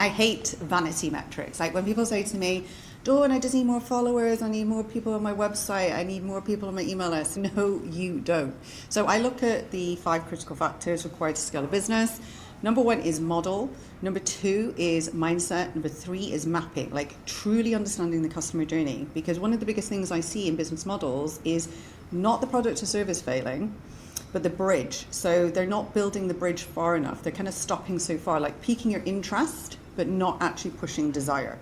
I hate vanity metrics. Like when people say to me, Dawn, I just need more followers, I need more people on my website, I need more people on my email list. No, you don't. So I look at the 5 critical factors required to scale a business. Number 1 is model. Number 2 is mindset. Number 3 is mapping, like truly understanding the customer journey. Because one of the biggest things I see in business models is not the product or service failing, but the bridge. So they're not building the bridge far enough. They're kind of stopping so far, like piquing your interest, but not actually pushing desire.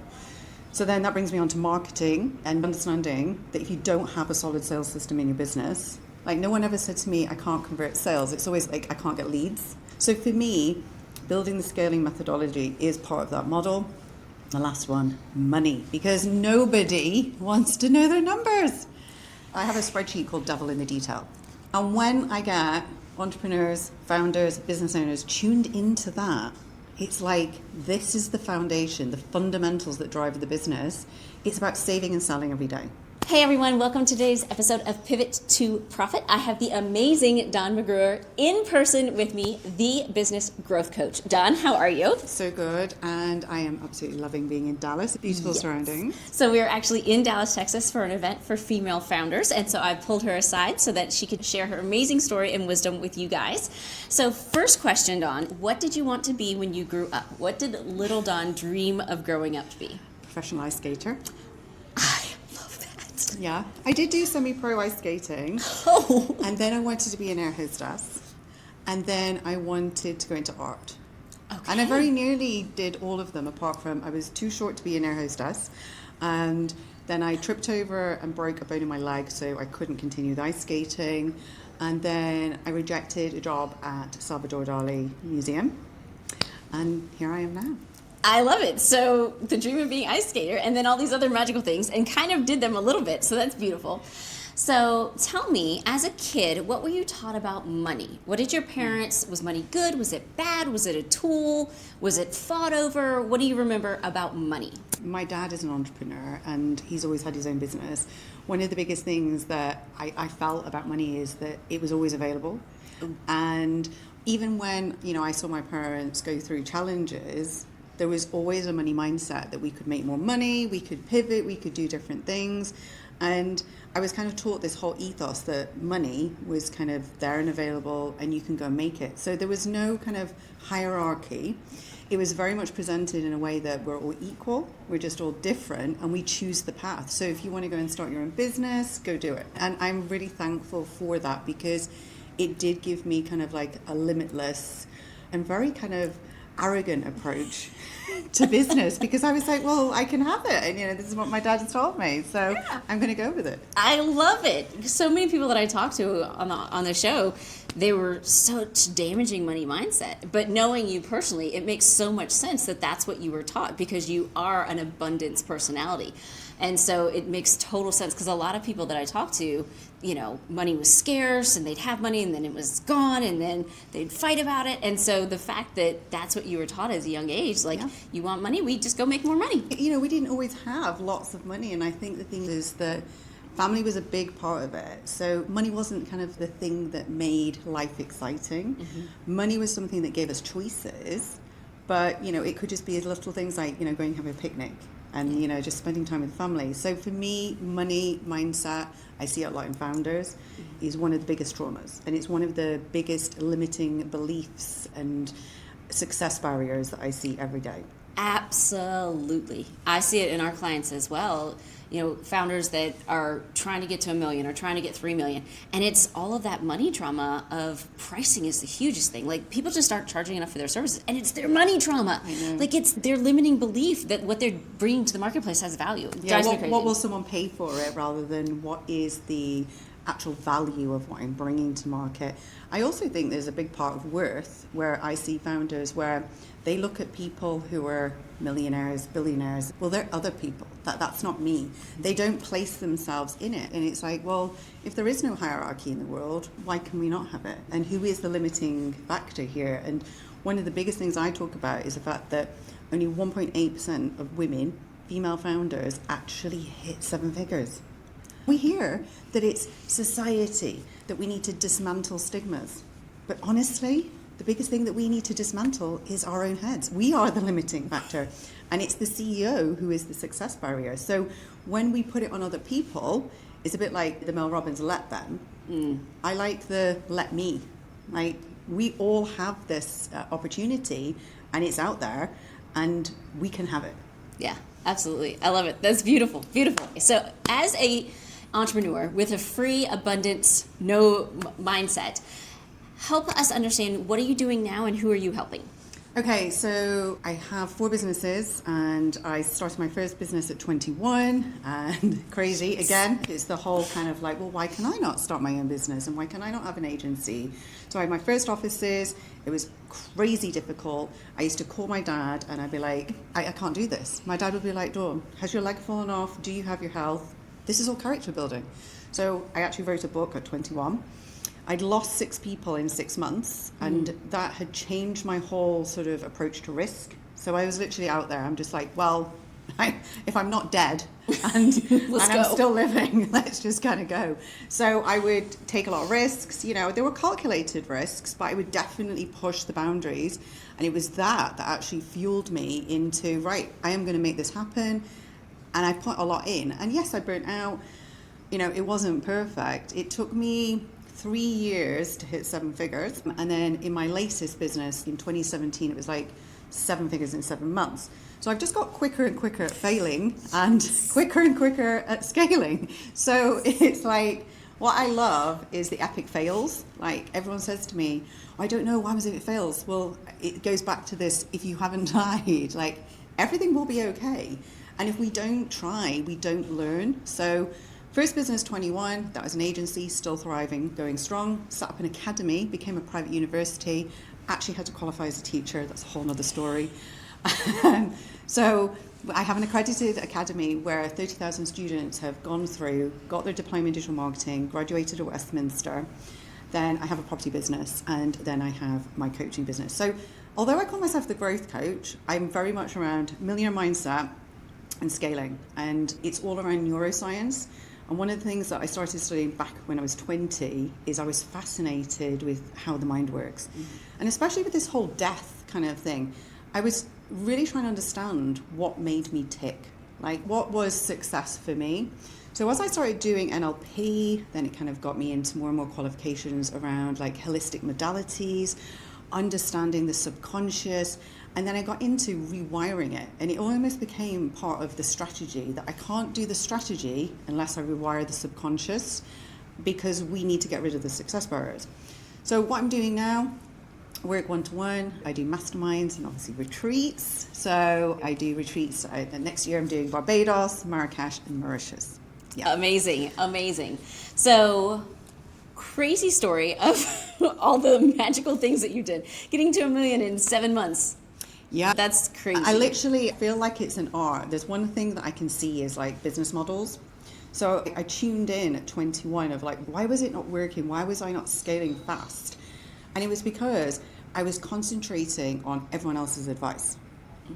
So then that brings me on to marketing and understanding that if you don't have a solid sales system in your business, like no one ever said to me, I can't convert sales. It's always like, I can't get leads. So for me, building the scaling methodology is part of that model. The last one, money, because nobody wants to know their numbers. I have a spreadsheet called Devil in the Detail. And when I get entrepreneurs, founders, business owners tuned into that, it's like, this is the foundation, the fundamentals that drive the business. It's about saving and selling every day. Hey everyone, welcome to today's episode of Pivot to Profit. I have the amazing Dawn McGruer in person with me, the business growth coach. Dawn, how are you? So good, and I am absolutely loving being in Dallas, beautiful surroundings. So we are actually in Dallas, Texas for an event for female founders, and so I pulled her aside so that she could share her amazing story and wisdom with you guys. So first question, Dawn, what did you want to be when you grew up? What did little Dawn dream of growing up to be? Professional ice skater. Yeah, I did do semi-pro ice skating. Oh. And then I wanted to be an air hostess. And then I wanted to go into art. Okay. And I very nearly did all of them, apart from I was too short to be an air hostess. And then I tripped over and broke a bone in my leg, so I couldn't continue the ice skating. And then I rejected a job at Salvador Dali Museum. And here I am now. I love it. So the dream of being ice skater and then all these other magical things and kind of did them a little bit. So that's beautiful. So tell me, as a kid, what were you taught about money? What did your parents, was money good? Was it bad? Was it a tool? Was it fought over? What do you remember about money? My dad is an entrepreneur and he's always had his own business. One of the biggest things that I felt about money is that it was always available. And even when, I saw my parents go through challenges, there was always a money mindset that we could make more money, we could pivot, we could do different things. And I was kind of taught this whole ethos that money was kind of there and available and you can go and make it. So there was no kind of hierarchy. It was very much presented in a way that we're all equal, we're just all different, and we choose the path. So if you want to go and start your own business, go do it. And I'm really thankful for that because it did give me kind of like a limitless and very kind of arrogant approach to business because I was like, well, I can have it. And, this is what my dad has told me. So yeah. I'm going to go with it. I love it. So many people that I talked to on the show, they were such damaging money mindset. But knowing you personally, it makes so much sense that that's what you were taught because you are an abundance personality. And so it makes total sense because a lot of people that I talk to, money was scarce and they'd have money and then it was gone and then they'd fight about it. And so the fact that that's what you were taught as a young age, You want money, we just go make more money. We didn't always have lots of money. And I think the thing is that family was a big part of it. So money wasn't kind of the thing that made life exciting. Mm-hmm. Money was something that gave us choices. But, it could just be little things like, going and have a picnic. And, just spending time with family. So for me, money mindset, I see it a lot in founders, is one of the biggest traumas. And it's one of the biggest limiting beliefs and success barriers that I see every day. Absolutely. I see it in our clients as well. Founders that are trying to get to $1 million or trying to get 3 million. And it's all of that money trauma of pricing is the hugest thing. Like people just start charging enough for their services and it's their money trauma. I know. Like it's their limiting belief that what they're bringing to the marketplace has value. Yeah, what will someone pay for it rather than what is the actual value of what I'm bringing to market. I also think there's a big part of worth where I see founders where they look at people who are millionaires, billionaires. Well, they're other people. That's not me. They don't place themselves in it. And it's like, well, if there is no hierarchy in the world, why can we not have it? And who is the limiting factor here? And one of the biggest things I talk about is the fact that only 1.8% of women, female founders, actually hit 7 figures. We hear that it's society, that we need to dismantle stigmas. But honestly, the biggest thing that we need to dismantle is our own heads. We are the limiting factor. And it's the CEO who is the success barrier. So when we put it on other people, it's a bit like the Mel Robbins let them. I like the let me. Like, we all have this opportunity, and it's out there, and we can have it. Yeah, absolutely. I love it. That's beautiful, beautiful. So as a entrepreneur with a free, abundance, no mindset, help us understand, what are you doing now and who are you helping? Okay, so I have 4 businesses, and I started my first business at 21, and crazy again. It's the whole kind of like, well, why can I not start my own business, and why can I not have an agency? So I had my first offices. It was crazy difficult. I used to call my dad, and I'd be like, I can't do this. My dad would be like, Dawn, has your leg fallen off? Do you have your health? This is all character building. So I actually wrote a book at 21. I'd lost 6 people in 6 months, and that had changed my whole sort of approach to risk. So I was literally out there. I'm just like, well, if I'm not dead and I'm still living, let's just kind of go. So I would take a lot of risks. You know, they were calculated risks, but I would definitely push the boundaries. And it was that actually fueled me into, right, I am going to make this happen. And I put a lot in. And yes, I burnt out. You know, it wasn't perfect. It took me 3 years to hit 7 figures. And then in my latest business in 2017, it was like 7 figures in 7 months. So I've just got quicker and quicker at failing and quicker at scaling. So it's like, what I love is the epic fails. Like, everyone says to me, I don't know, why was it fails? Well, it goes back to this, if you haven't died, like, everything will be okay. And if we don't try, we don't learn. So first business, 21, that was an agency, still thriving, going strong. Set up an academy, became a private university, actually had to qualify as a teacher. That's a whole nother story. So I have an accredited academy where 30,000 students have gone through, got their diploma in digital marketing, graduated at Westminster. Then I have a property business, and then I have my coaching business. So although I call myself the growth coach, I'm very much around millionaire mindset and scaling. And it's all around neuroscience. And one of the things that I started studying back when I was 20 is I was fascinated with how the mind works. And especially with this whole death kind of thing, I was really trying to understand what made me tick. Like, what was success for me? So as I started doing NLP, then it kind of got me into more and more qualifications around like holistic modalities, understanding the subconscious. And then I got into rewiring it, and it almost became part of the strategy that I can't do the strategy unless I rewire the subconscious, because we need to get rid of the success barriers. So what I'm doing now, work one-to-one, I do masterminds and obviously retreats. So I do retreats. Next year I'm doing Barbados, Marrakesh, and Mauritius. Yeah. Amazing, amazing. So, crazy story of all the magical things that you did. Getting to $1 million in 7 months. Yeah. That's crazy. I literally feel like it's an art. There's one thing that I can see is like business models. So I tuned in at 21 of like, why was it not working? Why was I not scaling fast? And it was because I was concentrating on everyone else's advice.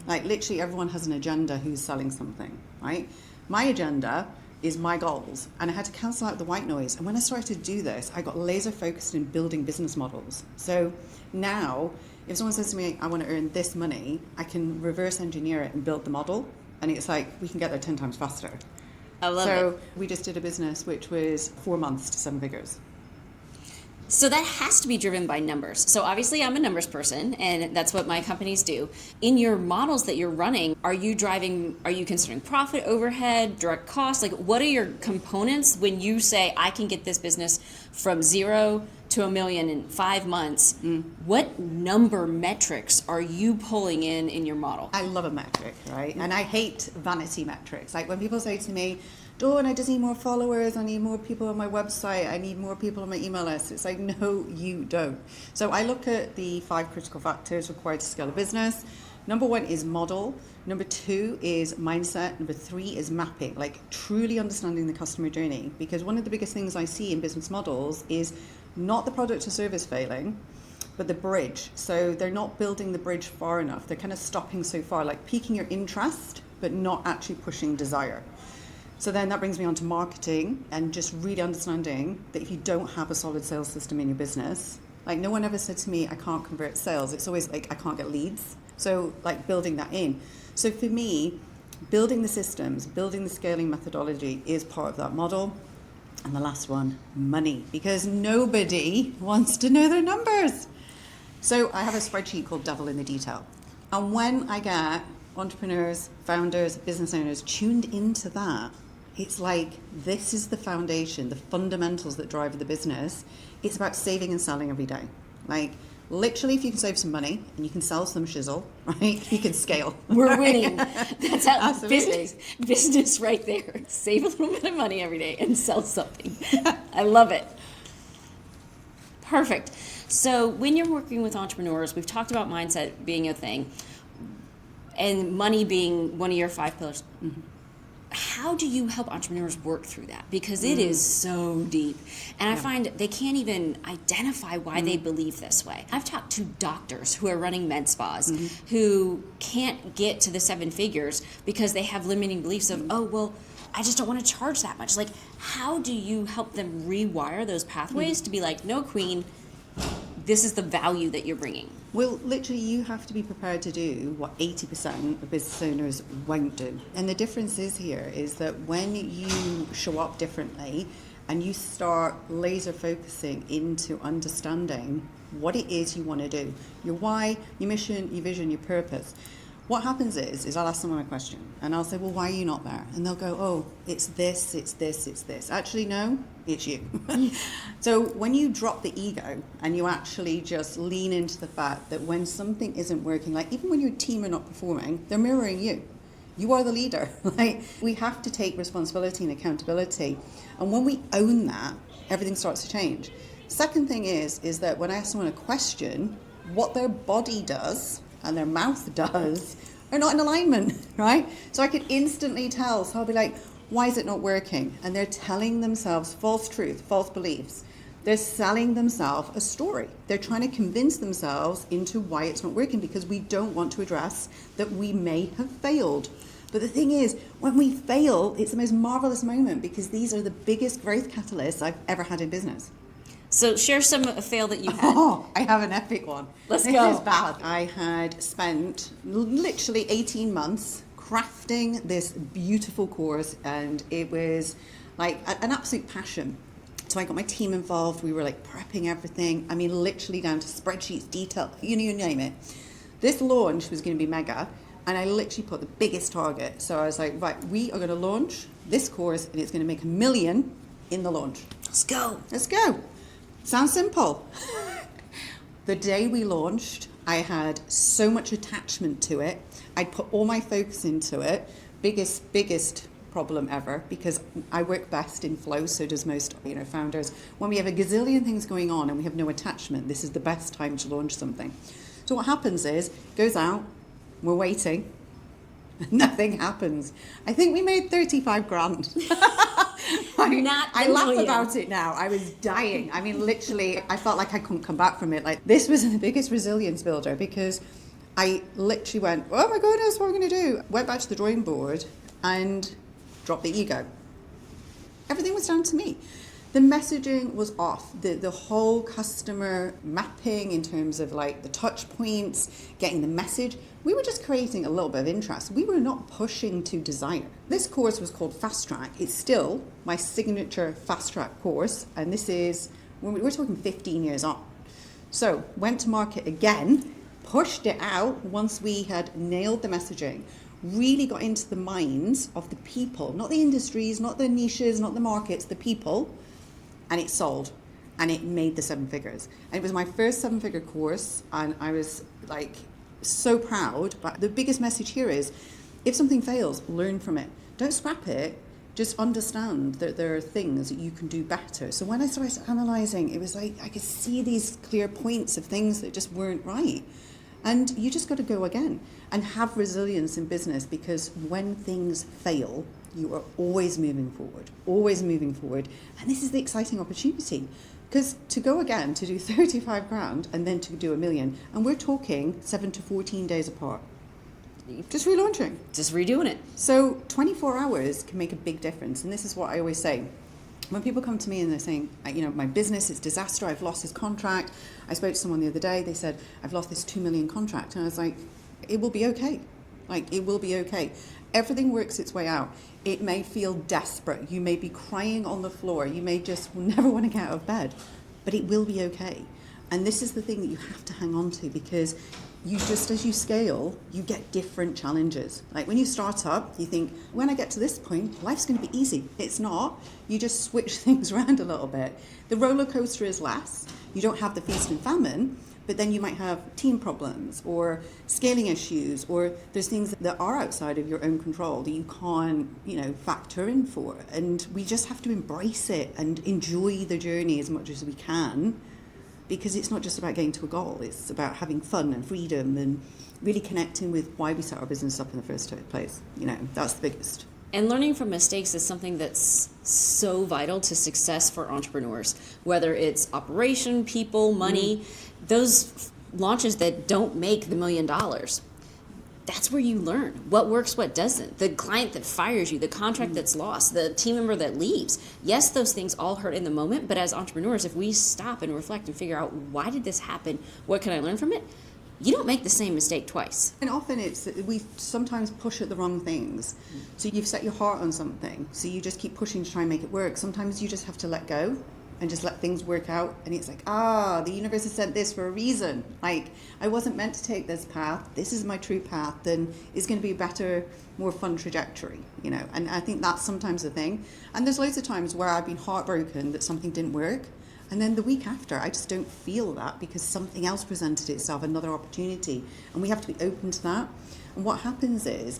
Like, literally everyone has an agenda who's selling something, right? My agenda is my goals, and I had to cancel out the white noise. And when I started to do this, I got laser focused in building business models. So now, if someone says to me, I want to earn this money, I can reverse engineer it and build the model. And it's like, we can get there 10 times faster. I love it. So we just did a business which was 4 months to 7 figures. So that has to be driven by numbers. So obviously I'm a numbers person, and that's what my companies do. In your models that you're running, are you considering profit, overhead, direct costs? Like, what are your components when you say, I can get this business from 0 to $1 million in 5 months? What number metrics are you pulling in your model? I love a metric, right? And I hate vanity metrics. Like, when people say to me, Dawn, I just need more followers, I need more people on my website, I need more people on my email list. It's like, no, you don't. So I look at the 5 critical factors required to scale a business. Number 1 is model. Number 2 is mindset. Number 3 is mapping, like truly understanding the customer journey. Because one of the biggest things I see in business models is not the product or service failing, but the bridge. So they're not building the bridge far enough. They're kind of stopping so far, like piquing your interest, but not actually pushing desire. So then that brings me on to marketing and just really understanding that if you don't have a solid sales system in your business, Like, no one ever said to me, I can't convert sales. It's always like, I can't get leads. So, like, building that in. So for me, building the systems, building the scaling methodology is part of that model. And the last one, money, because nobody wants to know their numbers. So I have a spreadsheet called Devil in the Detail. And when I get entrepreneurs, founders, business owners tuned into that, it's like, this is the foundation, the fundamentals that drive the business. It's about saving and selling every day. Like, literally, if you can save some money and you can sell some shizzle, right, you can scale. We're winning. That's how business right there. Save a little bit of money every day and sell something. I love it. Perfect. So when you're working with entrepreneurs, we've talked about mindset being a thing and money being one of your 5 pillars. Mm-hmm. How do you help entrepreneurs work through that? Because it is so deep. And I find they can't even identify why they believe this way. I've talked to doctors who are running med spas who can't get to the 7 figures because they have limiting beliefs of, oh, well, I just don't want to charge that much. Like, how do you help them rewire those pathways to be like, no, queen, this is the value that you're bringing? Well, literally, you have to be prepared to do what 80% of business owners won't do. And the difference is here is that when you show up differently and you start laser focusing into understanding what it is you want to do, your why, your mission, your vision, your purpose, what happens is I'll ask someone a question and I'll say, well, why are you not there? And they'll go, oh, it's this, it's this, it's this. Actually, no, it's you. So when you drop the ego and you actually just lean into the fact that when something isn't working, like even when your team are not performing, they're mirroring you. You are the leader. Like, we have to take responsibility and accountability. And when we own that, everything starts to change. Second thing is that when I ask someone a question, what their body does and their mouth does are not in alignment, right? So I could instantly tell. So I'll be like, why is it not working? And they're telling themselves false truth, false beliefs. They're selling themselves a story. They're trying to convince themselves into why it's not working, because we don't want to address that we may have failed. But the thing is, when we fail, it's the most marvelous moment, because these are the biggest growth catalysts I've ever had in business. So share some fail that you had. Oh, I have an epic one. Let's go. This is bad. I had spent literally 18 months crafting this beautiful course, and it was like an absolute passion. So I got my team involved. We were like prepping everything. I mean, literally down to spreadsheets, detail, you name it. This launch was going to be mega, and I literally put the biggest target. So I was like, right, we are going to launch this course, and it's going to make $1 million in the launch. Let's go. Let's go. Sounds simple. The day we launched, I had so much attachment to it. I'd put all my focus into it. Biggest problem ever, because I work best in flow, so does most founders. When we have a gazillion things going on and we have no attachment, this is the best time to launch something. So what happens is, goes out, we're waiting, nothing happens. I think we made 35 grand. I laugh about it now. I was dying. I mean, literally, I felt like I couldn't come back from it. Like, this was the biggest resilience builder, because I literally went, oh my goodness, what are we going to do? Went back to the drawing board and dropped the ego. Everything was down to me. The messaging was off. The whole customer mapping in terms of like the touch points, getting the message. We were just creating a little bit of interest. We were not pushing to desire. This course was called Fast Track. It's still my signature Fast Track course. And this is, we're talking 15 years on. So went to market again, pushed it out once we had nailed the messaging, really got into the minds of the people, not the industries, not the niches, not the markets, the people. And it sold, and it made the 7 figures. And it was my first 7-figure course, and I was like so proud. But the biggest message here is, if something fails, learn from it. Don't scrap it. Just understand that there are things that you can do better. So when I started analysing, it was like I could see these clear points of things that just weren't right. And you just got to go again and have resilience in business, because when things fail, you are always moving forward, always moving forward. And this is the exciting opportunity, because to go again, to do 35 grand and then to do $1 million, and we're talking 7 to 14 days apart. Just relaunching. Just redoing it. So 24 hours can make a big difference. And this is what I always say. When people come to me and they're saying, my business is disaster, I've lost this contract. I spoke to someone the other day, they said, I've lost this 2 million contract. And I was like, it will be okay. It will be okay. Everything works its way out. It may feel desperate. You may be crying on the floor. You may just never want to get out of bed, but it will be okay. And this is the thing that you have to hang on to, because as you scale, you get different challenges. Like when you start up, you think, when I get to this point, life's going to be easy. It's not. You just switch things around a little bit. The roller coaster is less. You don't have the feast and famine, but then you might have team problems or scaling issues, or there's things that are outside of your own control that you can't, factor in for. And we just have to embrace it and enjoy the journey as much as we can, because it's not just about getting to a goal. It's about having fun and freedom and really connecting with why we set our business up in the first place. That's the biggest. And learning from mistakes is something that's so vital to success for entrepreneurs, whether it's operation, people, money, those launches that don't make the $1 million. That's where you learn what works, what doesn't. The client that fires you, the contract that's lost, the team member that leaves. Yes, those things all hurt in the moment, but as entrepreneurs, if we stop and reflect and figure out, why did this happen? What can I learn from it? You don't make the same mistake twice. And often we sometimes push at the wrong things. So you've set your heart on something, so you just keep pushing to try and make it work. Sometimes you just have to let go and just let things work out. And it's like, the universe has sent this for a reason. I wasn't meant to take this path. This is my true path. Then it's going to be a better, more fun trajectory, And I think that's sometimes the thing. And there's loads of times where I've been heartbroken that something didn't work. And then the week after, I just don't feel that, because something else presented itself, another opportunity. And we have to be open to that. And what happens is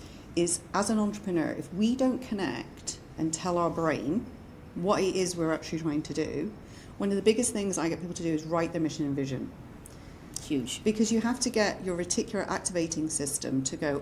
as an entrepreneur, if we don't connect and tell our brain what it is we're actually trying to do, one of the biggest things I get people to do is write their mission and vision. Huge. Because you have to get your reticular activating system to go,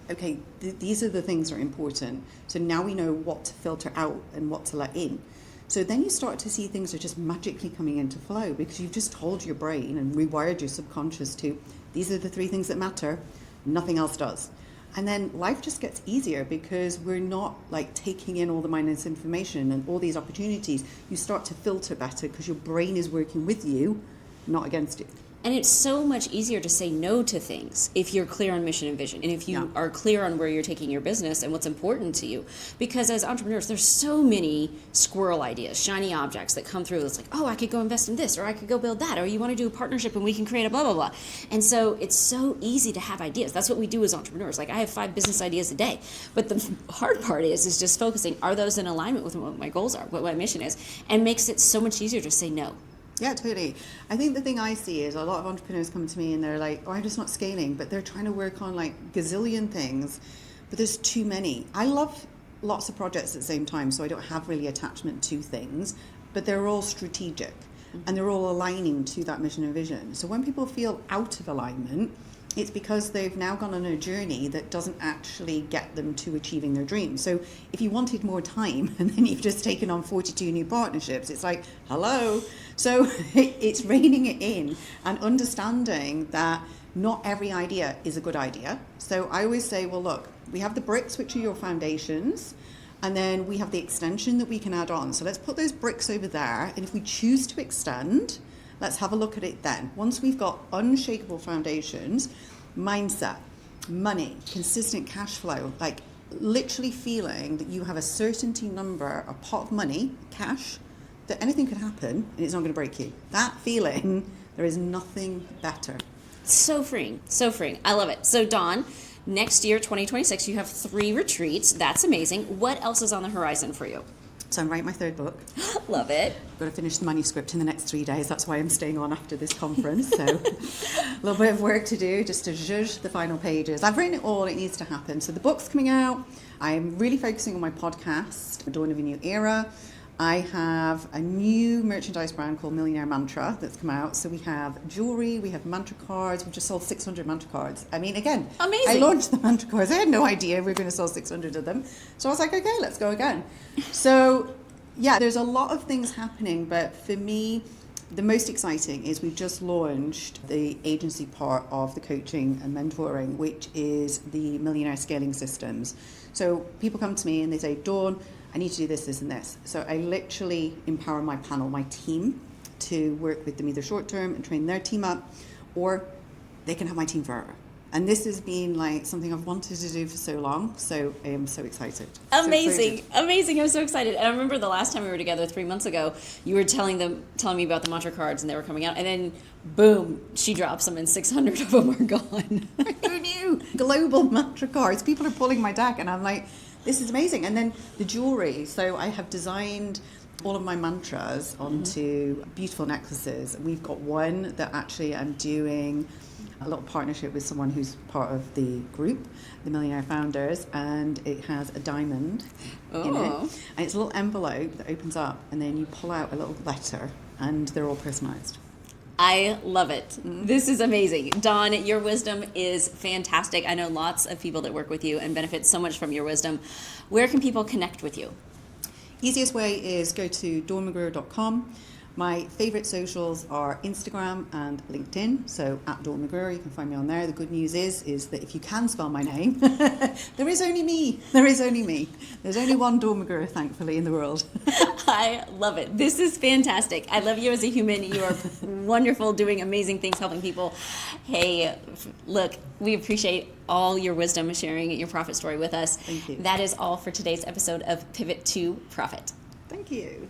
okay, these are the things that are important. So now we know what to filter out and what to let in. So then you start to see things are just magically coming into flow, because you've just told your brain and rewired your subconscious to, these are the 3 things that matter, nothing else does. And then life just gets easier, because we're not taking in all the mindless information and all these opportunities. You start to filter better because your brain is working with you, not against you. And it's so much easier to say no to things if you're clear on mission and vision, and if you are clear on where you're taking your business and what's important to you. Because as entrepreneurs, there's so many squirrel ideas, shiny objects that come through. It's like, I could go invest in this, or I could go build that, or you want to do a partnership and we can create a blah, blah, blah. And so it's so easy to have ideas. That's what we do as entrepreneurs. I have 5 business ideas a day. But the hard part is just focusing, are those in alignment with what my goals are, what my mission is, and makes it so much easier to say no. Yeah, totally. I think the thing I see is a lot of entrepreneurs come to me and they're like, I'm just not scaling, but they're trying to work on gazillion things, but there's too many. I love lots of projects at the same time, so I don't have really attachment to things, but they're all strategic and they're all aligning to that mission and vision. So when people feel out of alignment, it's because they've now gone on a journey that doesn't actually get them to achieving their dreams. So if you wanted more time and then you've just taken on 42 new partnerships, it's like, hello. So it's reining it in and understanding that not every idea is a good idea. So I always say, well, look, we have the bricks, which are your foundations, and then we have the extension that we can add on. So let's put those bricks over there. And if we choose to extend, let's have a look at it then. Once we've got unshakable foundations, mindset, money, consistent cash flow, literally feeling that you have a certainty number, a pot of money, cash, that anything could happen and it's not going to break you. That feeling, there is nothing better. So freeing, so freeing. I love it. So Dawn, next year, 2026, you have 3 retreats. That's amazing. What else is on the horizon for you? So I'm writing my 3rd book. Love it. I've got to finish the manuscript in the next 3 days. That's why I'm staying on after this conference. So a little bit of work to do just to zhuzh the final pages. I've written it all. It needs to happen. So the book's coming out. I'm really focusing on my podcast, The Dawn of a New Era. I have a new merchandise brand called Millionaire Mantra that's come out. So we have jewelry, we have mantra cards. We've just sold 600 mantra cards. I mean, again, amazing. I launched the mantra cards. I had no idea we were going to sell 600 of them. So I was like, okay, let's go again. So yeah, there's a lot of things happening. But for me, the most exciting is we've just launched the agency part of the coaching and mentoring, which is the Millionaire scaling systems. So people come to me and they say, Dawn, I need to do this, this, and this. So I literally empower my panel, my team, to work with them either short term and train their team up, or they can have my team forever. And this has been like something I've wanted to do for so long, so I am so excited. Amazing, amazing! I'm so excited. And I remember the last time we were together 3 months ago, you were telling me about the mantra cards, and they were coming out, and then boom, she drops them, and 600 of them are gone. Who knew? Global mantra cards. People are pulling my deck, and I'm like, this is amazing. And then the jewelry. So I have designed all of my mantras onto beautiful necklaces. We've got one that actually I'm doing a little partnership with someone who's part of the group, the Millionaire Founders, and it has a diamond in it. And it's a little envelope that opens up, and then you pull out a little letter, and they're all personalized. I love it. This is amazing. Dawn, your wisdom is fantastic. I know lots of people that work with you and benefit so much from your wisdom. Where can people connect with you? Easiest way is go to dawnmcgruer.com. My favorite socials are Instagram and LinkedIn. So at Dawn McGruer, you can find me on there. The good news is that if you can spell my name, there is only me. There is only me. There's only one Dawn McGruer, thankfully, in the world. I love it. This is fantastic. I love you as a human. You are wonderful, doing amazing things, helping people. Hey, look, we appreciate all your wisdom, sharing your profit story with us. Thank you. That is all for today's episode of Pivot to Profit. Thank you.